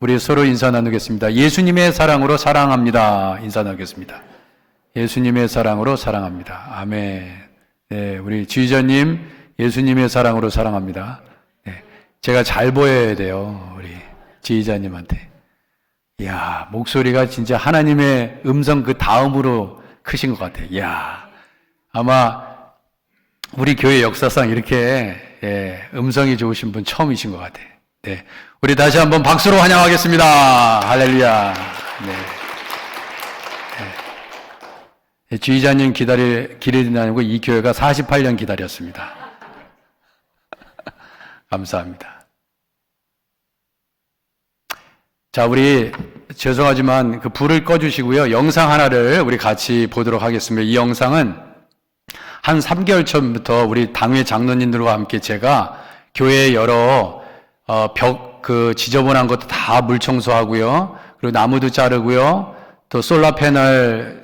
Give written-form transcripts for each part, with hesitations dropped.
우리 서로 인사 나누겠습니다. 예수님의 사랑으로 사랑합니다. 인사 나누겠습니다. 예수님의 사랑으로 사랑합니다. 아멘. 네, 우리 지휘자님, 예수님의 사랑으로 사랑합니다. 네, 제가 잘 보여야 돼요. 우리 지휘자님한테. 이야, 목소리가 진짜 하나님의 음성 그 다음으로 크신 것 같아요. 이야, 아마 우리 교회 역사상 이렇게 음성이 좋으신 분 처음이신 것 같아요. 네, 우리 다시 한번 박수로 환영하겠습니다. 할렐루야. 네. 지휘자님 기다리고 이 교회가 48년 기다렸습니다. 감사합니다. 자, 우리 죄송하지만 그 불을 꺼주시고요. 영상 하나를 우리 같이 보도록 하겠습니다. 이 영상은 한 3개월 전부터 우리 당회 장로님들과 함께 제가 교회의 여러 지저분한 것도 다 물 청소하고요. 그리고 나무도 자르고요. 또 솔라 패널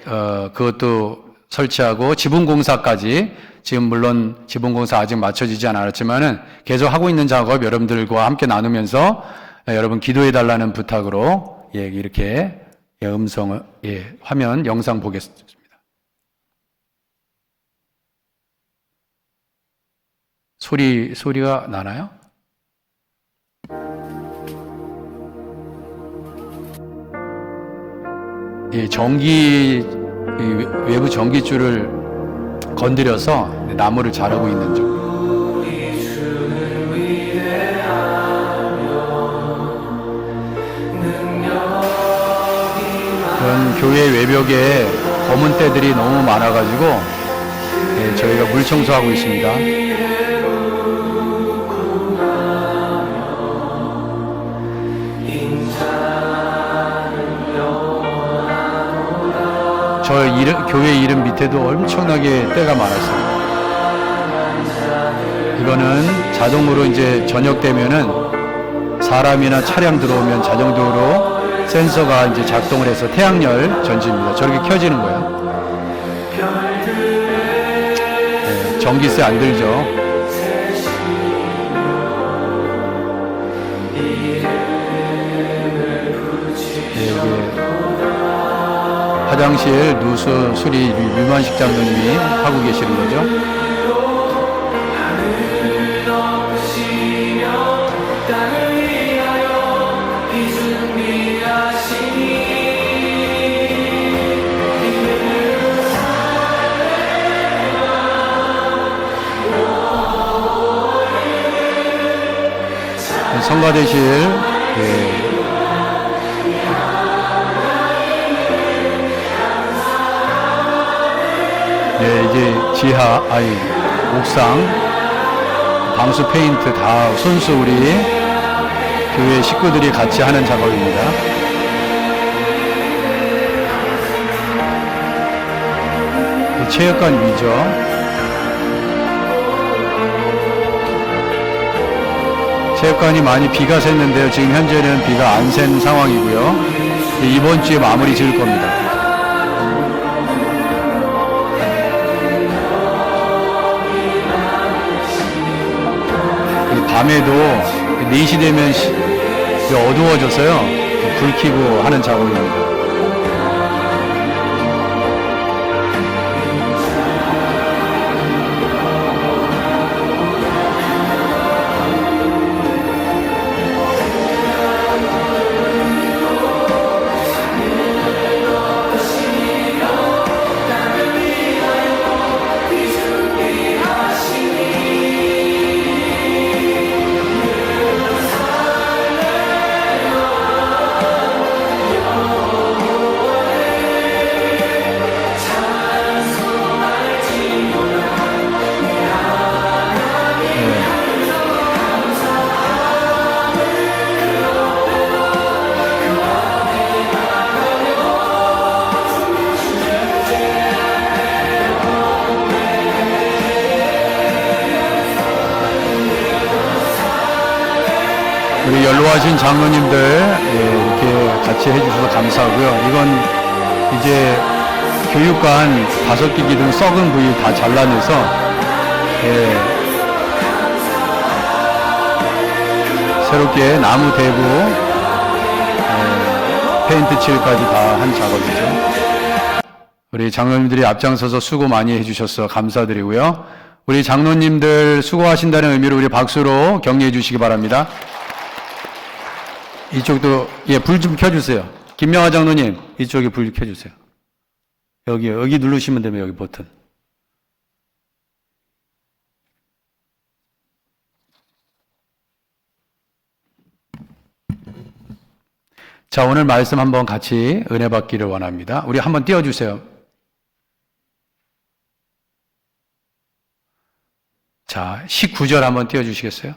그것도 설치하고 지붕공사까지, 지금 물론 지붕공사 아직 맞춰지지 않았지만은 계속 하고 있는 작업 여러분들과 함께 나누면서 여러분 기도해 달라는 부탁으로 이렇게 음성을 화면 영상 보겠습니다. 소리가 나나요? 외부 전기줄을 건드려서 나무를 자르고 있는 중. 그런 교회 외벽에 검은 때들이 너무 많아가지고 저희가 물 청소하고 있습니다. 교회 이름 밑에도 엄청나게 때가 많았어요. 이거는 자동으로 이제 저녁 되면은 사람이나 차량 들어오면 자동적으로 센서가 이제 작동을 해서 태양열 전지입니다. 저렇게 켜지는 거예요. 네, 전기세 안 들죠. 화장실 누수 수리 유만식 장로님이 하고 계시는 거죠. 성가대실 이제 옥상 방수 페인트 다 손수 우리 교회 식구들이 같이 하는 작업입니다. 체육관 위죠. 체육관이 많이 비가 샜는데요. 지금 현재는 비가 안 샌 상황이고요. 이번 주에 마무리 지을 겁니다. 밤에도 4시 되면 어두워져서요. 불 켜고 하는 작업입니다. 우리 연로하신 장로님들 이렇게 같이 해주셔서 감사하고요. 이건 이제 교육관 5개 기둥 썩은 부위 다 잘라내서 새롭게 나무 대고 페인트 칠까지 다 한 작업이죠. 우리 장로님들이 앞장서서 수고 많이 해주셔서 감사드리고요. 우리 장로님들 수고하신다는 의미로 우리 박수로 격려해 주시기 바랍니다. 이쪽도 불 좀 켜주세요. 김명화 장로님 이쪽에 불 켜주세요. 여기 누르시면 되면 여기 버튼. 자, 오늘 말씀 한번 같이 은혜 받기를 원합니다. 우리 한번 띄워주세요. 자, 19절 한번 띄워주시겠어요?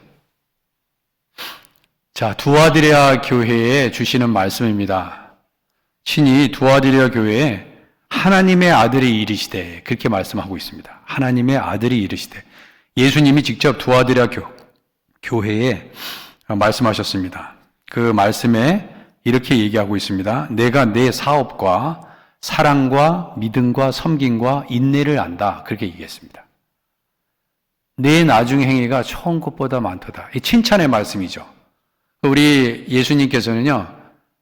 자, 두아디레아 교회에 주시는 말씀입니다. 친히 두아디레아 교회에 하나님의 아들이 이르시되, 그렇게 말씀하고 있습니다. 하나님의 아들이 이르시되, 예수님이 직접 두아디레아 교회에 말씀하셨습니다. 그 말씀에 이렇게 얘기하고 있습니다. 내가 내 사업과 사랑과 믿음과 섬김과 인내를 안다. 그렇게 얘기했습니다. 내 나중 행위가 처음 것보다 많도다. 이 칭찬의 말씀이죠. 우리 예수님께서는요,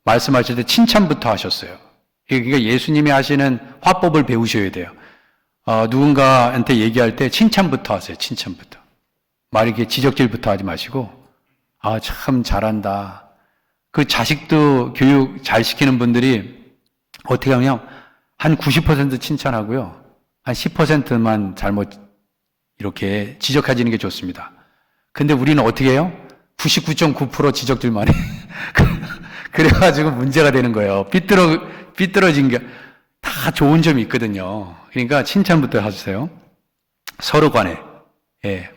말씀하실 때 칭찬부터 하셨어요. 그러니까 예수님이 하시는 화법을 배우셔야 돼요. 누군가한테 얘기할 때 칭찬부터 하세요. 칭찬부터. 말 이렇게 지적질부터 하지 마시고, 참 잘한다. 그 자식도 교육 잘 시키는 분들이 어떻게 하면 한 90% 칭찬하고요. 한 10%만 잘못 이렇게 지적해지는 게 좋습니다. 근데 우리는 어떻게 해요? 99.9% 지적들만 해. 그래가지고 문제가 되는 거예요. 삐뚤어진 게 다 좋은 점이 있거든요. 그러니까 칭찬부터 하세요. 서로 간에.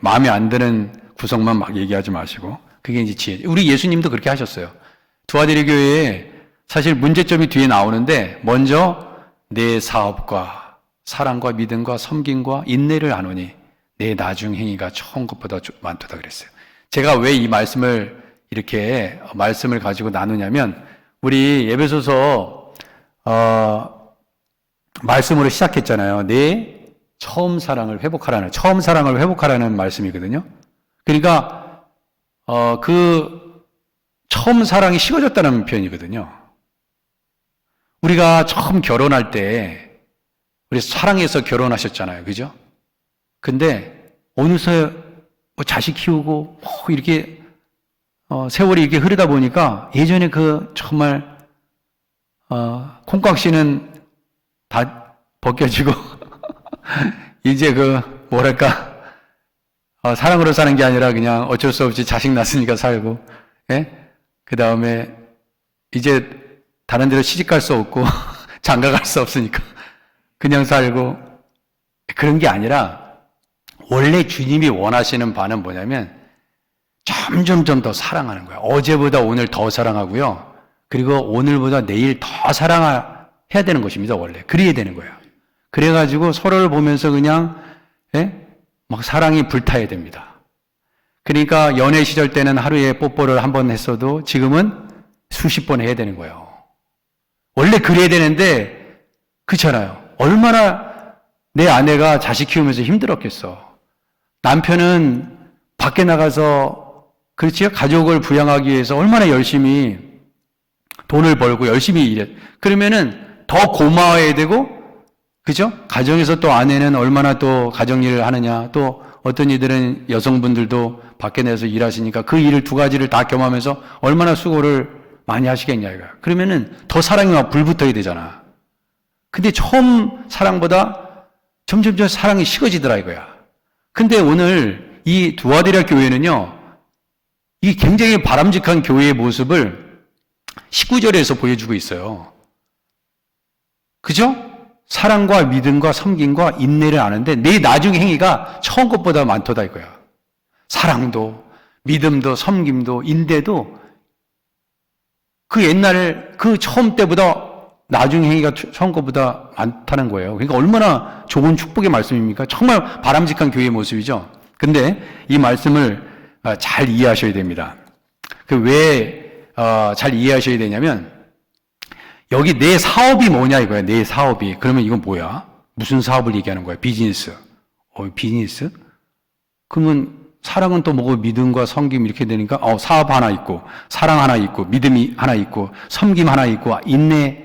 마음에 안 드는 구성만 막 얘기하지 마시고. 그게 이제 지혜. 우리 예수님도 그렇게 하셨어요. 두아디레 교회에 사실 문제점이 뒤에 나오는데 먼저 내 사업과 사랑과 믿음과 섬김과 인내를 안오니 내 나중 행위가 처음 것보다 많도다 그랬어요. 제가 왜 이 말씀을 이렇게 말씀을 가지고 나누냐면 우리 예배소서 말씀으로 시작했잖아요. 내 처음 사랑을 회복하라는 말씀이거든요. 그러니까 그 처음 사랑이 식어졌다는 표현이거든요. 우리가 처음 결혼할 때 우리 사랑해서 결혼하셨잖아요. 그죠? 근데 어느새 자식 키우고 이렇게 세월이 이렇게 흐르다 보니까 예전에 그 정말 콩깍지는 다 벗겨지고 이제 사랑으로 사는 게 아니라 그냥 어쩔 수 없이 자식 낳았으니까 살고, 그 다음에 이제 다른 데로 시집 갈 수 없고 장가 갈 수 없으니까 그냥 살고, 그런 게 아니라 원래 주님이 원하시는 바는 뭐냐면 점점점 더 사랑하는 거야. 어제보다 오늘 더 사랑하고요. 그리고 오늘보다 내일 더 사랑해야 되는 것입니다. 원래 그래야 되는 거예요. 그래가지고 서로를 보면서 그냥 막 사랑이 불타야 됩니다. 그러니까 연애 시절 때는 하루에 뽀뽀를 한 번 했어도 지금은 수십 번 해야 되는 거예요. 원래 그래야 되는데 그렇잖아요. 얼마나 내 아내가 자식 키우면서 힘들었겠어. 남편은 밖에 나가서 그렇지요? 가족을 부양하기 위해서 얼마나 열심히 돈을 벌고 열심히 일해. 그러면은 더 고마워해야 되고, 그죠? 가정에서 또 아내는 얼마나 또 가정일을 하느냐. 또 어떤 이들은 여성분들도 밖에 내서 일하시니까 그 일을 두 가지를 다 겸하면서 얼마나 수고를 많이 하시겠냐, 이거. 그러면은 더 사랑이 막 불붙어야 되잖아. 근데 처음 사랑보다 점점 사랑이 식어지더라, 이거야. 근데 오늘 이 두아디라 교회는요, 이 굉장히 바람직한 교회의 모습을 19절에서 보여주고 있어요. 그죠? 사랑과 믿음과 섬김과 인내를 아는데 내 나중 행위가 처음 것보다 많도다 이거야. 사랑도 믿음도 섬김도 인내도 그 옛날 그 처음 때보다 나중 행위가 처음 것보다 많다는 거예요. 그러니까 얼마나 좋은 축복의 말씀입니까? 정말 바람직한 교회의 모습이죠. 근데 이 말씀을 잘 이해하셔야 됩니다. 왜 잘 이해하셔야 되냐면 여기 내 사업이 뭐냐 이거야. 내 사업이. 그러면 이건 뭐야? 무슨 사업을 얘기하는 거야? 비즈니스. 비즈니스? 그러면 사랑은 또 뭐고 믿음과 섬김 이렇게 되니까 사업 하나 있고 사랑 하나 있고 믿음이 하나 있고 섬김 하나 있고 인내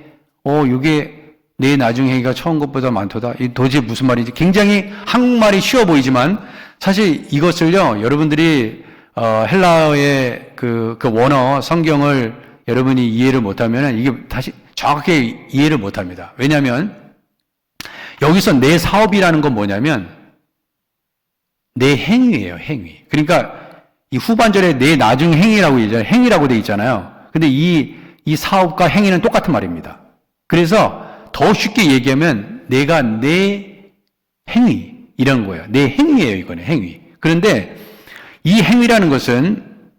이게 내 나중 행위가 처음 것보다 많도다. 이 도대체 무슨 말인지 굉장히 한국말이 쉬워 보이지만 사실 이것을요 여러분들이 헬라어의 그 원어 성경을 여러분이 이해를 못하면 이게 다시 정확하게 이해를 못합니다. 왜냐하면 여기서 내 사업이라는 건 뭐냐면 내 행위예요, 행위. 그러니까 이 후반절에 내 나중 행위라고 얘기하잖아요. 행위라고 돼 있잖아요. 근데 이 사업과 행위는 똑같은 말입니다. 그래서 더 쉽게 얘기하면 내가 내 행위 이런 거예요. 내 행위예요, 이거는 행위. 그런데 이 행위라는 것은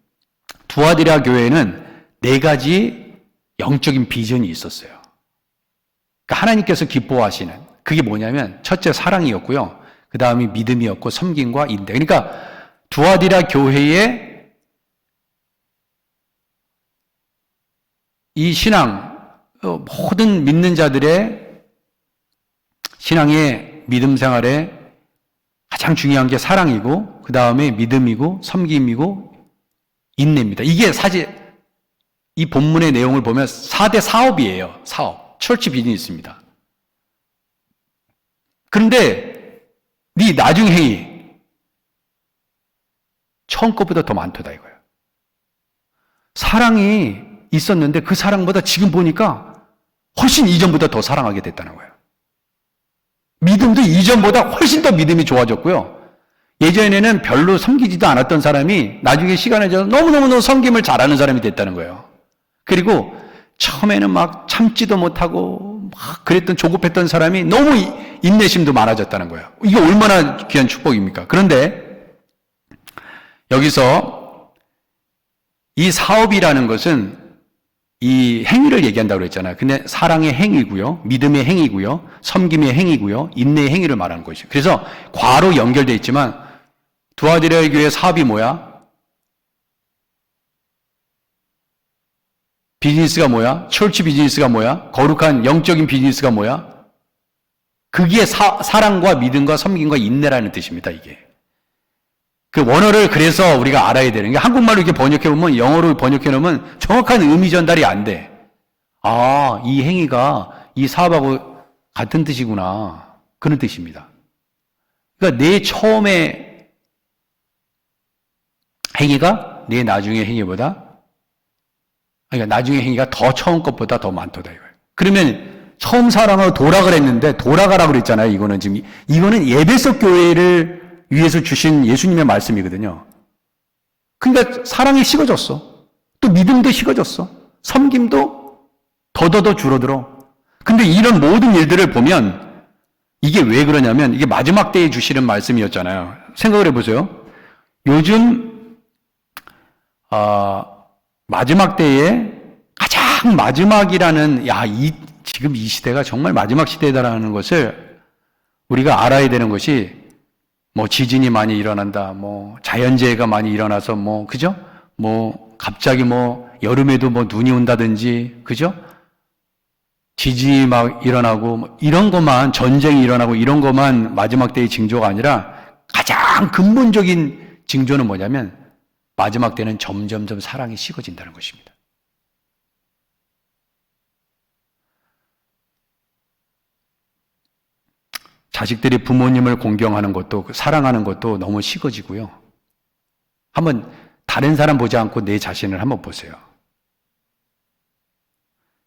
두아디라 교회에는 4가지 영적인 비전이 있었어요. 그러니까 하나님께서 기뻐하시는 그게 뭐냐면 첫째 사랑이었고요. 그 다음이 믿음이었고 섬김과 인내. 그러니까 두아디라 교회의 이 신앙, 모든 믿는 자들의 신앙의 믿음 생활에 가장 중요한 게 사랑이고 그 다음에 믿음이고 섬김이고 인내입니다. 이게 사실 이 본문의 내용을 보면 4대 사업이에요. 사업. 철치 비즈니스입니다. 그런데 네 나중 행위 처음 것보다 더 많도다 이거예요. 사랑이 있었는데 그 사랑보다 지금 보니까 훨씬 이전보다 더 사랑하게 됐다는 거예요. 믿음도 이전보다 훨씬 더 믿음이 좋아졌고요. 예전에는 별로 섬기지도 않았던 사람이 나중에 시간이 지나서 너무너무 섬김을 잘하는 사람이 됐다는 거예요. 그리고 처음에는 막 참지도 못하고 막 그랬던 조급했던 사람이 너무 인내심도 많아졌다는 거예요. 이게 얼마나 귀한 축복입니까? 그런데 여기서 이 사업이라는 것은 이 행위를 얘기한다고 그랬잖아요. 근데 사랑의 행위고요, 믿음의 행위고요, 섬김의 행위고요, 인내의 행위를 말하는 것이죠. 그래서 과로 연결되어 있지만 두아디라 교회 사업이 뭐야? 비즈니스가 뭐야? 철치 비즈니스가 뭐야? 거룩한 영적인 비즈니스가 뭐야? 그게 사랑과 믿음과 섬김과 인내라는 뜻입니다, 이게. 그 원어를 그래서 우리가 알아야 되는 게 한국말로 이렇게 번역해보면 영어로 번역해놓으면 정확한 의미 전달이 안 돼. 아, 이 행위가 이 사업하고 같은 뜻이구나. 그런 뜻입니다. 그러니까 내 처음의 행위가 내 나중의 행위보다 그러니까 나중에 행위가 더 처음 것보다 더 많도다 이거예요. 그러면 처음 사랑으로 돌아가라 했는데 돌아가라고 그랬잖아요. 이거는 에베소 교회를 위해서 주신 예수님의 말씀이거든요. 그러니까 사랑이 식어졌어. 또 믿음도 식어졌어. 섬김도 더더더 줄어들어. 근데 이런 모든 일들을 보면 이게 왜 그러냐면 이게 마지막 때에 주시는 말씀이었잖아요. 생각을 해보세요. 요즘 마지막 때에 가장 마지막이라는 지금 이 시대가 정말 마지막 시대다라는 것을 우리가 알아야 되는 것이 뭐 지진이 많이 일어난다, 뭐 자연재해가 많이 일어나서 그죠? 갑자기 여름에도 눈이 온다든지, 그죠? 지진이 막 일어나고 이런 것만 전쟁이 일어나고 이런 것만 마지막 때의 징조가 아니라 가장 근본적인 징조는 뭐냐면 마지막 때는 점점점 사랑이 식어진다는 것입니다. 자식들이 부모님을 공경하는 것도 사랑하는 것도 너무 식어지고요. 한번 다른 사람 보지 않고 내 자신을 한번 보세요.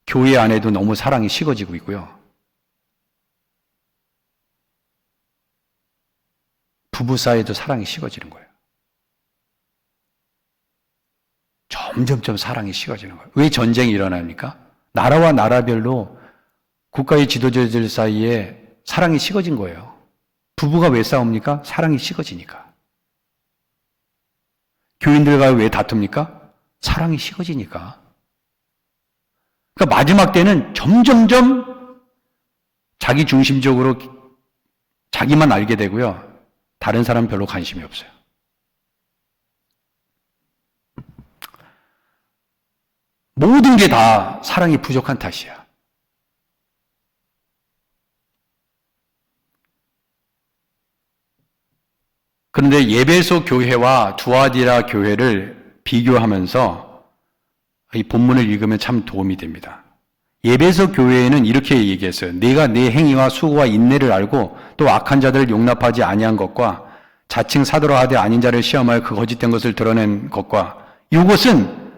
교회 안에도 너무 사랑이 식어지고 있고요. 부부 사이에도 사랑이 식어지는 거예요. 점점점 사랑이 식어지는 거예요. 왜 전쟁이 일어납니까? 나라와 나라별로 국가의 지도자들 사이에 사랑이 식어진 거예요. 부부가 왜 싸웁니까? 사랑이 식어지니까. 교인들과 왜 다툽니까? 사랑이 식어지니까. 그러니까 마지막 때는 점점점 자기 중심적으로 자기만 알게 되고요. 다른 사람 별로 관심이 없어요. 모든 게 다 사랑이 부족한 탓이야. 그런데 예배소 교회와 두아디라 교회를 비교하면서 이 본문을 읽으면 참 도움이 됩니다. 예배소 교회에는 이렇게 얘기했어요. 내가 내 행위와 수고와 인내를 알고 또 악한 자들을 용납하지 아니한 것과 자칭 사도라 하되 아닌 자를 시험하여 그 거짓된 것을 드러낸 것과 요것은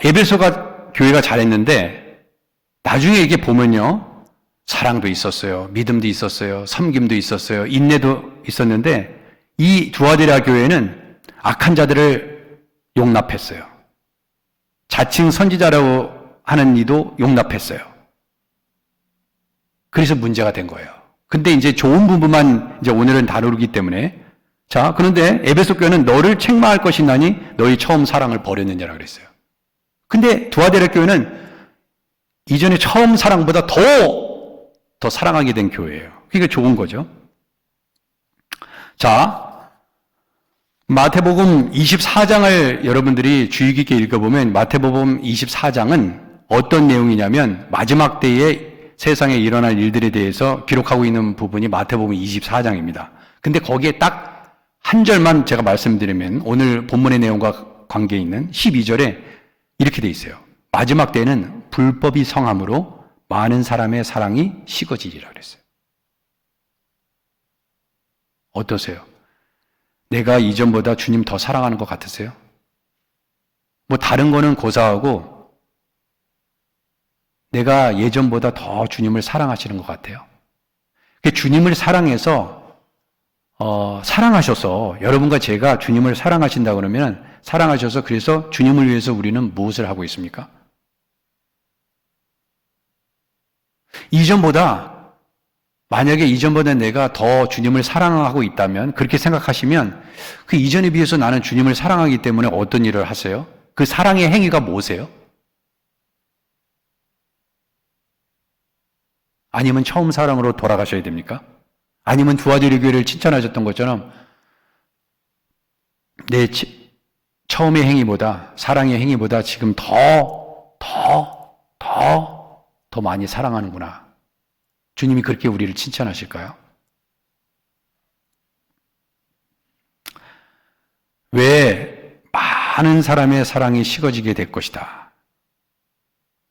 에베소가 교회가 잘했는데 나중에 이게 보면요, 사랑도 있었어요, 믿음도 있었어요, 섬김도 있었어요, 인내도 있었는데 이 두아디라 교회는 악한 자들을 용납했어요. 자칭 선지자라고 하는 이도 용납했어요. 그래서 문제가 된 거예요. 근데 이제 좋은 부분만 이제 오늘은 다루기 때문에, 자, 그런데 에베소 교회는 너를 책망할 것이나니 너희 처음 사랑을 버렸느냐라 그랬어요. 근데 두아디라 교회는 이전에 처음 사랑보다 더 사랑하게 된 교회예요. 그게 좋은 거죠. 자, 마태복음 24장을 여러분들이 주의 깊게 읽어보면 마태복음 24장은 어떤 내용이냐면 마지막 때에 세상에 일어날 일들에 대해서 기록하고 있는 부분이 마태복음 24장입니다. 근데 거기에 딱 한 절만 제가 말씀드리면 오늘 본문의 내용과 관계 있는 12절에 이렇게 돼 있어요. 마지막 때에는 불법이 성함으로 많은 사람의 사랑이 식어지리라 그랬어요. 어떠세요? 내가 이전보다 주님 더 사랑하는 것 같으세요? 뭐 다른 거는 고사하고 내가 예전보다 더 주님을 사랑하시는 것 같아요. 주님을 사랑해서 사랑하셔서 여러분과 제가 주님을 사랑하신다 그러면 사랑하셔서 그래서 주님을 위해서 우리는 무엇을 하고 있습니까? 만약에 이전보다 내가 더 주님을 사랑하고 있다면, 그렇게 생각하시면 그 이전에 비해서 나는 주님을 사랑하기 때문에 어떤 일을 하세요? 그 사랑의 행위가 뭐세요? 아니면 처음 사랑으로 돌아가셔야 됩니까? 아니면 두아디라 교회를 칭찬하셨던 것처럼 내 처음의 행위보다, 사랑의 행위보다 지금 더 많이 사랑하는구나. 주님이 그렇게 우리를 칭찬하실까요? 왜 많은 사람의 사랑이 식어지게 될 것이다.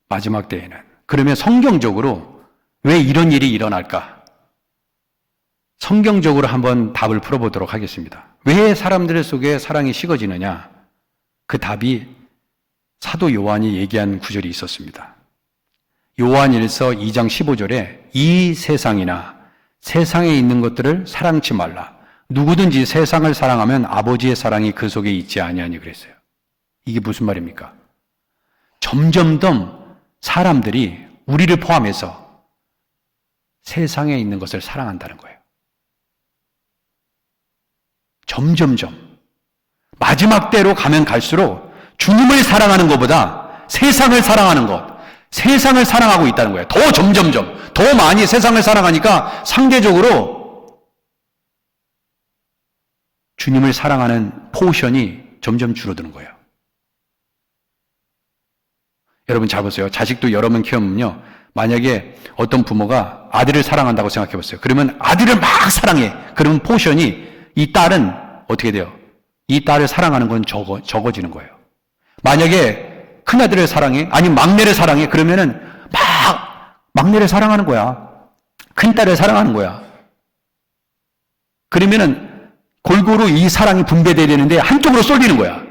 마지막 때에는. 그러면 성경적으로 왜 이런 일이 일어날까? 성경적으로 한번 답을 풀어보도록 하겠습니다. 왜 사람들 속에 사랑이 식어지느냐? 그 답이 사도 요한이 얘기한 구절이 있었습니다. 요한 1서 2장 15절에 이 세상이나 세상에 있는 것들을 사랑치 말라. 누구든지 세상을 사랑하면 아버지의 사랑이 그 속에 있지 아니하니 그랬어요. 이게 무슨 말입니까? 점점 더 사람들이 우리를 포함해서 세상에 있는 것을 사랑한다는 거예요. 점점점. 마지막 때로 가면 갈수록 주님을 사랑하는 것보다 세상을 사랑하는 것, 세상을 사랑하고 있다는 거예요. 더 점점점, 더 많이 세상을 사랑하니까 상대적으로 주님을 사랑하는 포션이 점점 줄어드는 거예요. 여러분 잘 보세요. 자식도 여러 명 키우면요, 만약에 어떤 부모가 아들을 사랑한다고 생각해 보세요. 그러면 아들을 막 사랑해. 그러면 포션이, 이 딸은 어떻게 돼요? 이 딸을 사랑하는 건 적어지는 거예요. 만약에 큰아들을 사랑해, 아니면 막내를 사랑해, 그러면은 막내를 사랑하는 거야. 큰딸을 사랑하는 거야. 그러면은 골고루 이 사랑이 분배돼야 되는데 한쪽으로 쏠리는 거야.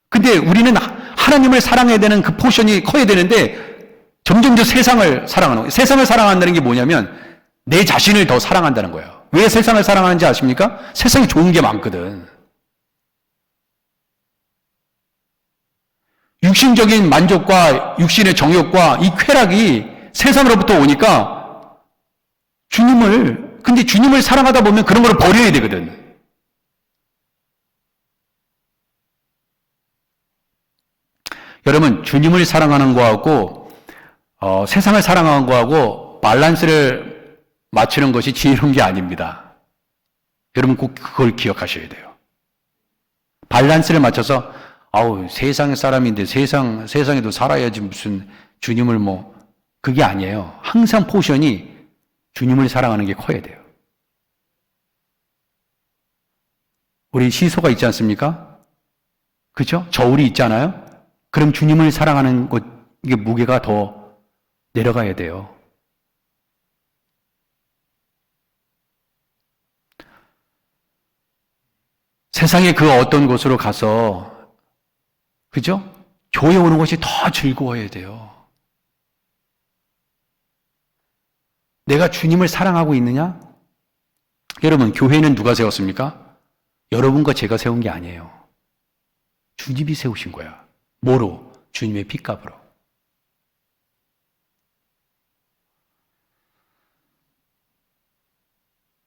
근데 우리는 하나님을 사랑해야 되는 그 포션이 커야 되는데 점점 더 세상을 사랑하는 거예요. 세상을 사랑한다는 게 뭐냐면 내 자신을 더 사랑한다는 거예요. 왜 세상을 사랑하는지 아십니까? 세상에 좋은 게 많거든. 육신적인 만족과 육신의 정욕과 이 쾌락이 세상으로부터 오니까 근데 주님을 사랑하다 보면 그런 걸 버려야 되거든. 여러분, 주님을 사랑하는 거하고 세상을 사랑하는 거하고 밸런스를 맞추는 것이 지혜로운 게 아닙니다. 여러분 꼭 그걸 기억하셔야 돼요. 밸런스를 맞춰서 세상의 사람인데 세상에도 살아야지 무슨 주님을 그게 아니에요. 항상 포션이 주님을 사랑하는 게 커야 돼요. 우리 시소가 있지 않습니까? 그죠? 저울이 있잖아요? 그럼 주님을 사랑하는 것, 이게 무게가 더 내려가야 돼요. 세상의 그 어떤 곳으로 가서, 그죠? 교회 오는 것이 더 즐거워야 돼요. 내가 주님을 사랑하고 있느냐? 여러분, 교회는 누가 세웠습니까? 여러분과 제가 세운 게 아니에요. 주님이 세우신 거야. 뭐로? 주님의 핏값으로.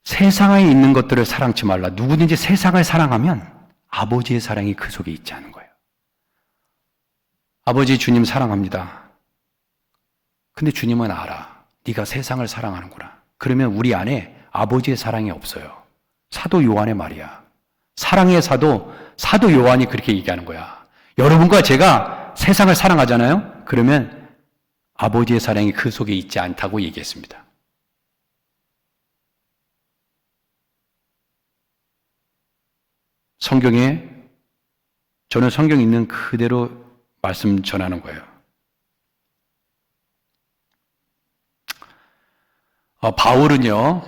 세상에 있는 것들을 사랑치 말라. 누구든지 세상을 사랑하면 아버지의 사랑이 그 속에 있지 않은 거예요. 아버지 주님 사랑합니다. 근데 주님은 알아. 네가 세상을 사랑하는구나. 그러면 우리 안에 아버지의 사랑이 없어요. 사도 요한의 말이야. 사랑의 사도 요한이 그렇게 얘기하는 거야. 여러분과 제가 세상을 사랑하잖아요? 그러면 아버지의 사랑이 그 속에 있지 않다고 얘기했습니다. 성경에, 저는 성경 있는 그대로 말씀 전하는 거예요. 바울은요,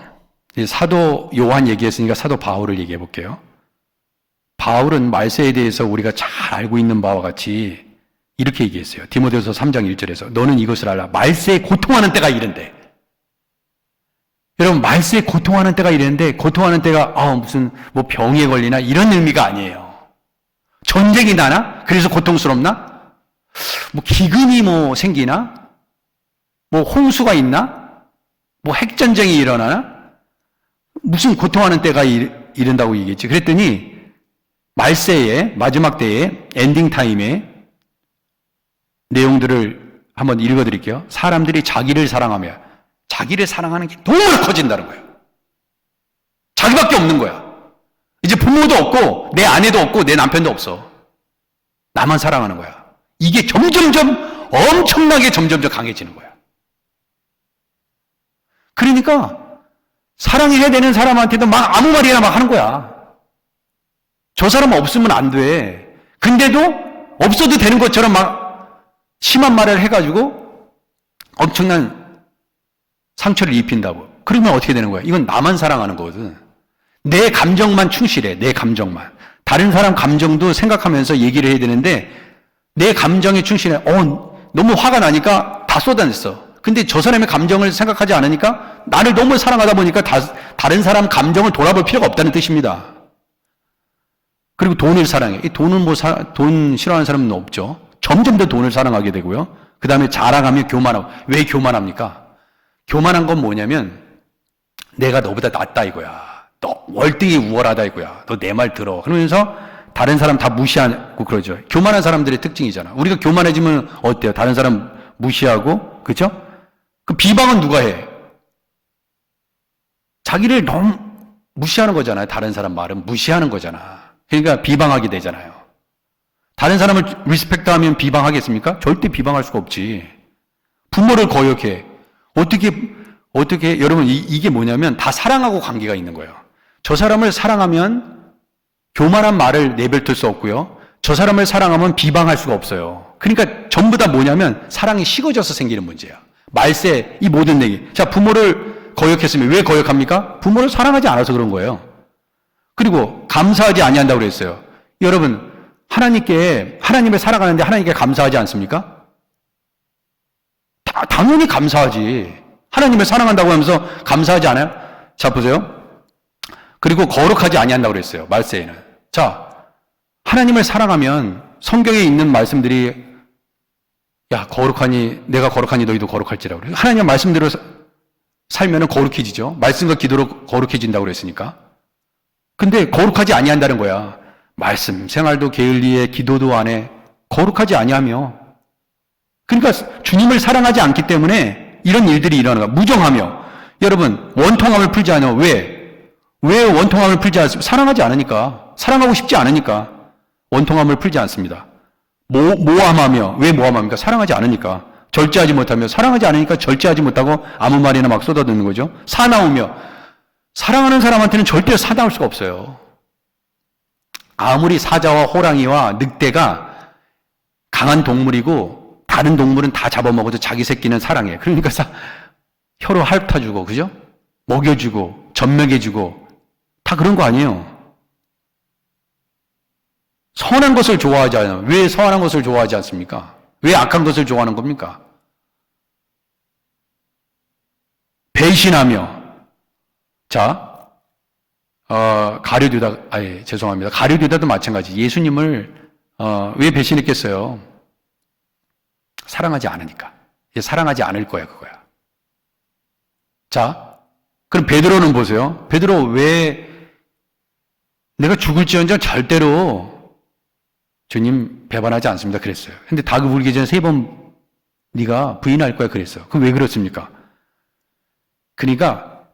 사도 요한 얘기했으니까 사도 바울을 얘기해 볼게요. 바울은 말세에 대해서 우리가 잘 알고 있는 바와 같이 이렇게 얘기했어요. 디모데후서 3장 1절에서 너는 이것을 알라. 말세에 고통하는 때가 이른데. 여러분, 말세에 고통하는 때가 이랬는데, 고통하는 때가 무슨 뭐 병에 걸리나 이런 의미가 아니에요. 전쟁이 나나? 그래서 고통스럽나? 뭐 기근이 뭐 생기나? 뭐 홍수가 있나? 뭐 핵전쟁이 일어나나? 무슨 고통하는 때가 이른다고 얘기했지. 그랬더니 말세에, 마지막 때에, 엔딩 타임에 내용들을 한번 읽어드릴게요. 사람들이 자기를 사랑하며 자기를 사랑하는 게 너무 커진다는 거예요. 자기밖에 없는 거야. 이제 부모도 없고 내 아내도 없고 내 남편도 없어. 나만 사랑하는 거야. 이게 점점점 엄청나게 점점점 강해지는 거야. 그러니까 사랑해야 되는 사람한테도 막 아무 말이나 막 하는 거야. 저 사람 없으면 안 돼. 근데도 없어도 되는 것처럼 막 심한 말을 해가지고 엄청난 상처를 입힌다고. 그러면 어떻게 되는 거야? 이건 나만 사랑하는 거거든. 내 감정만 충실해. 내 감정만. 다른 사람 감정도 생각하면서 얘기를 해야 되는데 내 감정에 충실해. 너무 화가 나니까 다 쏟아냈어. 근데 저 사람의 감정을 생각하지 않으니까 나를 너무 사랑하다 보니까 다른 사람 감정을 돌아볼 필요가 없다는 뜻입니다. 그리고 돈을 사랑해. 이 돈은 돈 싫어하는 사람은 없죠. 점점 더 돈을 사랑하게 되고요. 그 다음에 자랑하며 교만하고. 왜 교만합니까? 교만한 건 뭐냐면 내가 너보다 낫다 이거야. 너 월등히 우월하다 이거야. 너 내 말 들어. 그러면서 다른 사람 다 무시하고 그러죠. 교만한 사람들의 특징이잖아. 우리가 교만해지면 어때요? 다른 사람 무시하고, 그죠? 그 비방은 누가 해? 자기를 너무 무시하는 거잖아요. 다른 사람 말은 무시하는 거잖아. 그러니까 비방하게 되잖아요. 다른 사람을 리스펙트하면 비방하겠습니까? 절대 비방할 수가 없지. 부모를 거역해. 어떻게, 여러분, 이게 뭐냐면 다 사랑하고 관계가 있는 거예요. 저 사람을 사랑하면 교만한 말을 내뱉을 수 없고요. 저 사람을 사랑하면 비방할 수가 없어요. 그러니까 전부 다 뭐냐면 사랑이 식어져서 생기는 문제야. 말세, 이 모든 얘기. 자, 부모를 거역했으면 왜 거역합니까? 부모를 사랑하지 않아서 그런 거예요. 그리고 감사하지 아니한다고 그랬어요. 여러분, 하나님을 사랑하는데 하나님께 감사하지 않습니까? 당연히 감사하지. 하나님을 사랑한다고 하면서 감사하지 않아요? 자, 보세요. 그리고 거룩하지 아니한다고 그랬어요. 말세에는. 자, 하나님을 사랑하면 성경에 있는 말씀들이 야, 내가 거룩하니 너희도 거룩할지라고 그래요. 하나님의 말씀대로 살면은 거룩해지죠. 말씀과 기도로 거룩해진다고 그랬으니까. 근데 거룩하지 아니한다는 거야. 말씀, 생활도 게을리해, 기도도 안 해. 거룩하지 아니하며. 그러니까 주님을 사랑하지 않기 때문에 이런 일들이 일어나는 거야. 무정하며. 여러분, 원통함을 풀지 않아. 왜 원통함을 풀지 않습니까? 사랑하지 않으니까. 사랑하고 싶지 않으니까. 원통함을 풀지 않습니다. 모함하며. 왜 모함합니까? 사랑하지 않으니까. 절제하지 못하며. 사랑하지 않으니까 절제하지 못하고 아무 말이나 막 쏟아듣는 거죠. 사나우며. 사랑하는 사람한테는 절대 사나울 수가 없어요. 아무리 사자와 호랑이와 늑대가 강한 동물이고 다른 동물은 다 잡아먹어도 자기 새끼는 사랑해. 그러니까 혀로 핥아주고, 그죠? 먹여주고, 젖먹여주고, 다 그런 거 아니에요. 선한 것을 좋아하지 않아요. 왜 선한 것을 좋아하지 않습니까? 왜 악한 것을 좋아하는 겁니까? 배신하며, 자, 죄송합니다. 가룟유다도 마찬가지. 예수님을, 왜 배신했겠어요? 사랑하지 않으니까. 사랑하지 않을 거야, 그거야. 자, 그럼 베드로는 보세요. 베드로 왜 내가 죽을지언정 절대로 주님 배반하지 않습니다. 그랬어요. 근데 다그 울기 전에 3번 네가 부인할 거야 그랬어. 그럼 왜 그렇습니까? 그러니까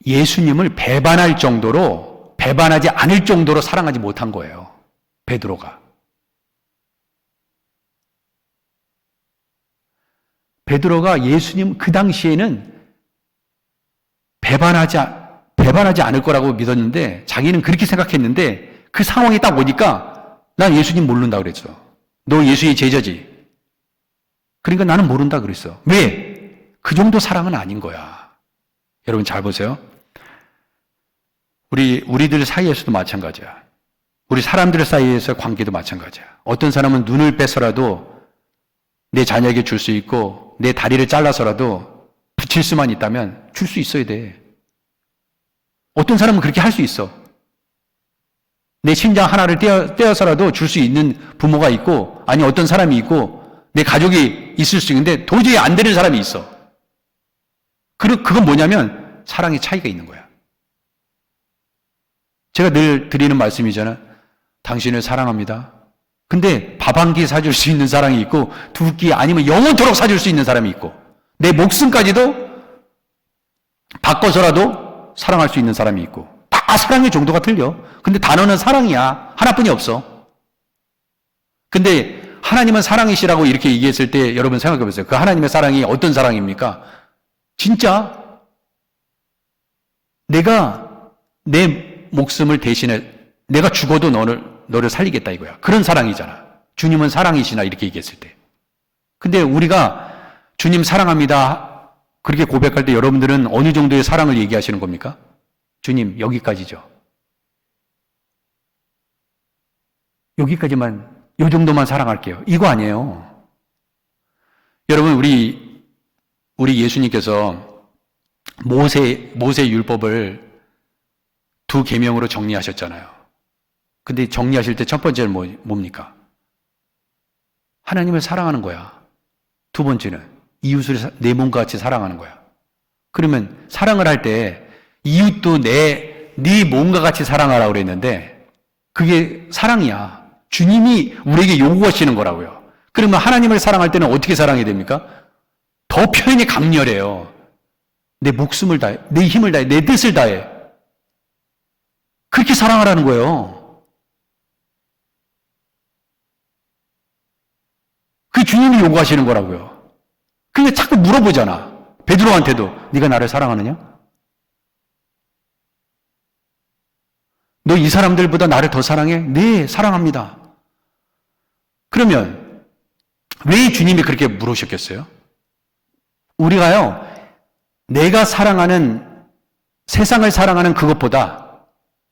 예수님을 배반할 정도로, 배반하지 않을 정도로 사랑하지 못한 거예요. 베드로가. 베드로가 예수님 그 당시에는 배반하지 않을 거라고 믿었는데, 자기는 그렇게 생각했는데 그 상황이 딱 오니까 난 예수님 모른다 그랬어. 너 예수의 제자지. 그러니까 나는 모른다 그랬어. 왜? 그 정도 사랑은 아닌 거야. 여러분 잘 보세요. 우리들 사이에서도 마찬가지야. 우리 사람들 사이에서 관계도 마찬가지야. 어떤 사람은 눈을 빼서라도 내 자녀에게 줄 수 있고, 내 다리를 잘라서라도 붙일 수만 있다면 줄 수 있어야 돼. 어떤 사람은 그렇게 할 수 있어. 내 심장 하나를 떼어서라도 줄 수 있는 부모가 있고, 아니 어떤 사람이 있고, 내 가족이 있을 수 있는데 도저히 안 되는 사람이 있어. 그건 뭐냐면 사랑의 차이가 있는 거야. 제가 늘 드리는 말씀이잖아. 당신을 사랑합니다. 근데 밥 한 끼 사줄 수 있는 사랑이 있고, 2끼 아니면 영원토록 사줄 수 있는 사람이 있고, 내 목숨까지도 바꿔서라도 사랑할 수 있는 사람이 있고, 다 사랑의 정도가 틀려. 근데 단어는 사랑이야. 하나뿐이 없어. 근데 하나님은 사랑이시라고 이렇게 얘기했을 때 여러분 생각해 보세요. 그 하나님의 사랑이 어떤 사랑입니까? 진짜 내가 내 목숨을 대신해, 내가 죽어도 너를 살리겠다 이거야. 그런 사랑이잖아. 주님은 사랑이시나 이렇게 얘기했을 때. 근데 우리가 주님 사랑합니다 그렇게 고백할 때 여러분들은 어느 정도의 사랑을 얘기하시는 겁니까? 주님 여기까지죠. 여기까지만, 요 정도만 사랑할게요. 이거 아니에요. 여러분 우리 예수님께서 모세 율법을 2계명으로 정리하셨잖아요. 근데 정리하실 때 첫 번째는 뭡니까? 하나님을 사랑하는 거야. 2번째는 이웃을 내 몸과 같이 사랑하는 거야. 그러면 사랑을 할 때 이웃도 네 몸과 같이 사랑하라고 그랬는데 그게 사랑이야. 주님이 우리에게 요구하시는 거라고요. 그러면 하나님을 사랑할 때는 어떻게 사랑해야 됩니까? 더 표현이 강렬해요. 내 목숨을 다해, 내 힘을 다해, 내 뜻을 다해. 그렇게 사랑하라는 거예요. 그게 주님이 요구하시는 거라고요. 그러니까 자꾸 물어보잖아. 베드로한테도 네가 나를 사랑하느냐? 너 이 사람들보다 나를 더 사랑해? 네, 사랑합니다. 그러면 왜 주님이 그렇게 물으셨겠어요? 우리가요, 내가 사랑하는, 세상을 사랑하는 그것보다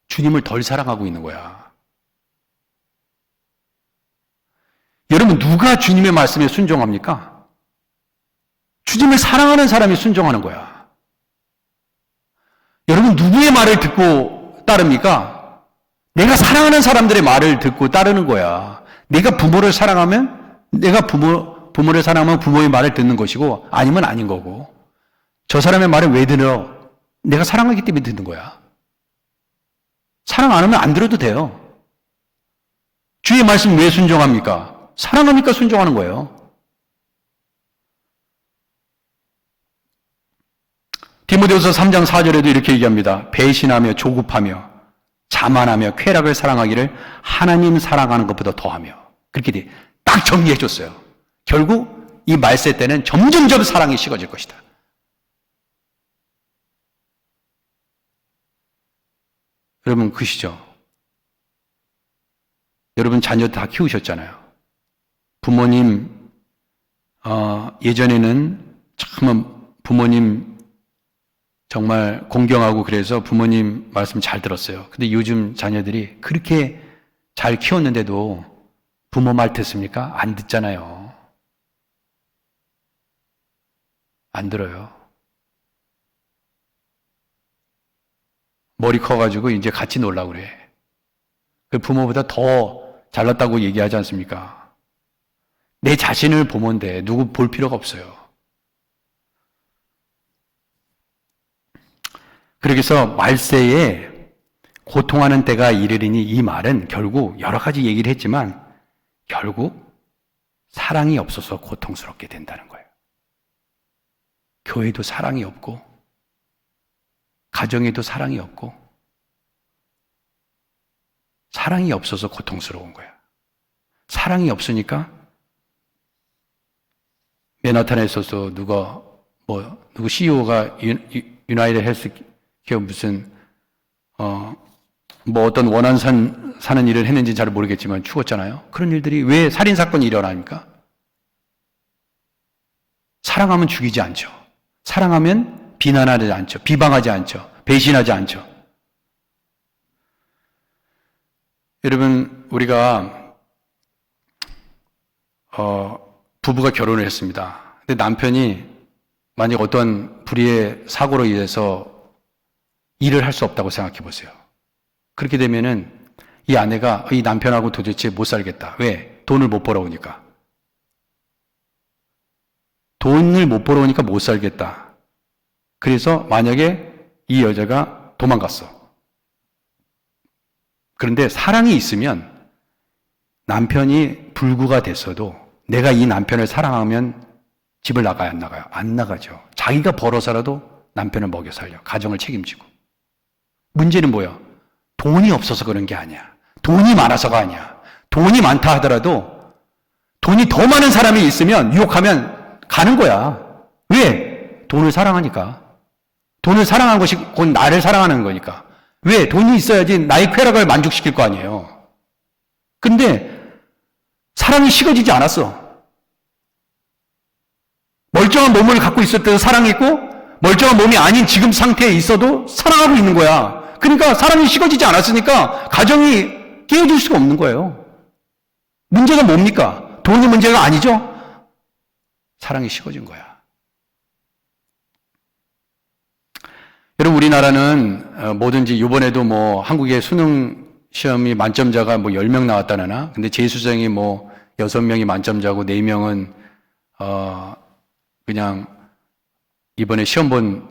주님을 덜 사랑하고 있는 거야. 여러분, 누가 주님의 말씀에 순종합니까? 주님을 사랑하는 사람이 순종하는 거야. 여러분, 누구의 말을 듣고 따릅니까? 내가 사랑하는 사람들의 말을 듣고 따르는 거야. 내가 부모를 사랑하면, 부모를 사랑하면 부모의 말을 듣는 것이고, 아니면 아닌 거고. 저 사람의 말을 왜 들어? 내가 사랑하기 때문에 듣는 거야. 사랑 안 하면 안 들어도 돼요. 주의 말씀 왜 순종합니까? 사랑하니까 순종하는 거예요. 디모데후서 3장 4절에도 이렇게 얘기합니다. 배신하며 조급하며 자만하며 쾌락을 사랑하기를 하나님 사랑하는 것보다 더하며. 그렇게 딱 정리해 줬어요. 결국 이 말세 때는 점점점 사랑이 식어질 것이다. 여러분 그시죠? 여러분 자녀 다 키우셨잖아요. 부모님, 예전에는 참 부모님 정말 공경하고 그래서 부모님 말씀 잘 들었어요. 근데 요즘 자녀들이 그렇게 잘 키웠는데도 부모 말 듣습니까? 안 듣잖아요. 안 들어요. 머리 커가지고 이제 같이 놀라고 그래. 그 부모보다 더 잘났다고 얘기하지 않습니까? 내 자신을 보면 돼. 누구 볼 필요가 없어요. 그래서 말세에 고통하는 때가 이르리니, 이 말은 결국 여러 가지 얘기를 했지만 결국 사랑이 없어서 고통스럽게 된다는 거예요. 교회도 사랑이 없고 가정에도 사랑이 없고 사랑이 없어서 고통스러운 거야. 사랑이 없으니까 맨하탄에서도 누구 CEO가 유나이티드 헬스케어 무슨 어떤 원한 사는 일을 했는지 잘 모르겠지만 죽었잖아요. 그런 일들이 왜 살인사건이 일어나니까? 사랑하면 죽이지 않죠. 사랑하면 비난하지 않죠. 비방하지 않죠. 배신하지 않죠. 여러분, 우리가 부부가 결혼을 했습니다. 근데 남편이 만약 어떤 불의의 사고로 인해서 일을 할 수 없다고 생각해 보세요. 그렇게 되면은 이 아내가 이 남편하고 도대체 못 살겠다. 왜? 돈을 못 벌어오니까. 돈을 못 벌어오니까 못 살겠다. 그래서 만약에 이 여자가 도망갔어. 그런데 사랑이 있으면 남편이 불구가 됐어도 내가 이 남편을 사랑하면 집을 나가요, 안 나가요? 안 나가죠. 자기가 벌어서라도 남편을 먹여 살려. 가정을 책임지고. 문제는 뭐야? 돈이 없어서 그런 게 아니야. 돈이 많아서가 아니야. 돈이 많다 하더라도 돈이 더 많은 사람이 있으면 유혹하면 가는 거야. 왜? 돈을 사랑하니까. 돈을 사랑하는 것이 곧 나를 사랑하는 거니까. 왜? 돈이 있어야지 나의 쾌락을 만족시킬 거 아니에요. 근데 사랑이 식어지지 않았어. 멀쩡한 몸을 갖고 있을 때도 사랑했고 멀쩡한 몸이 아닌 지금 상태에 있어도 사랑하고 있는 거야. 그러니까 사랑이 식어지지 않았으니까 가정이 깨어질 수가 없는 거예요. 문제가 뭡니까? 돈이 문제가 아니죠? 사랑이 식어진 거야. 여러분, 우리나라는 뭐든지 이번에도 한국의 수능 시험이 만점자가 10명 나왔다나, 근데 재수생이 6명이 만점자고 4명은 그냥 이번에 시험 본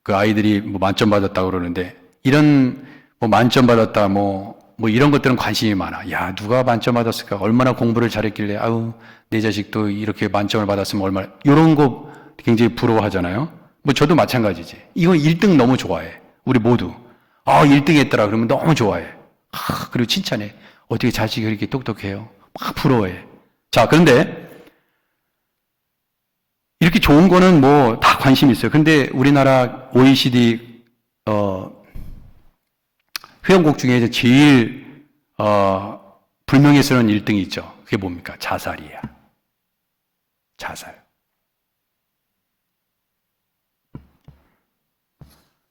그 아이들이 만점 받았다고 그러는데, 이런 만점 받았다 이런 것들은 관심이 많아. 야, 누가 만점 받았을까? 얼마나 공부를 잘했길래 아유, 내 자식도 이렇게 만점을 받았으면 얼마나, 이런 거 굉장히 부러워하잖아요. 저도 마찬가지지. 이거 1등 너무 좋아해. 우리 모두. 1등 했더라 그러면 너무 좋아해. 그리고 칭찬해. 어떻게 자식이 그렇게 똑똑해요? 막 부러워해. 자, 그런데 이렇게 좋은 거는 다 관심이 있어요. 근데 우리나라 OECD 회원국 중에 제일 불명예스러운 1등이 있죠. 그게 뭡니까? 자살이야. 자살.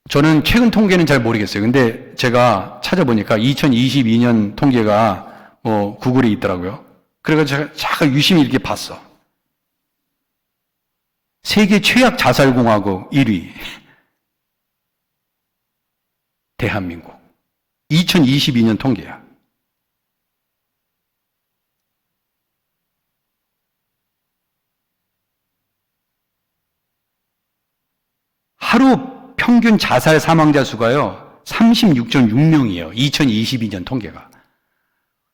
저는 최근 통계는 잘 모르겠어요. 근데 제가 찾아보니까 2022년 통계가 구글에 있더라고요. 그래서 제가 잠깐 유심히 이렇게 봤어. 세계 최악 자살공화국 1위. 대한민국. 2022년 통계야. 하루 평균 자살 사망자 수가요, 36.6명이에요. 2022년 통계가.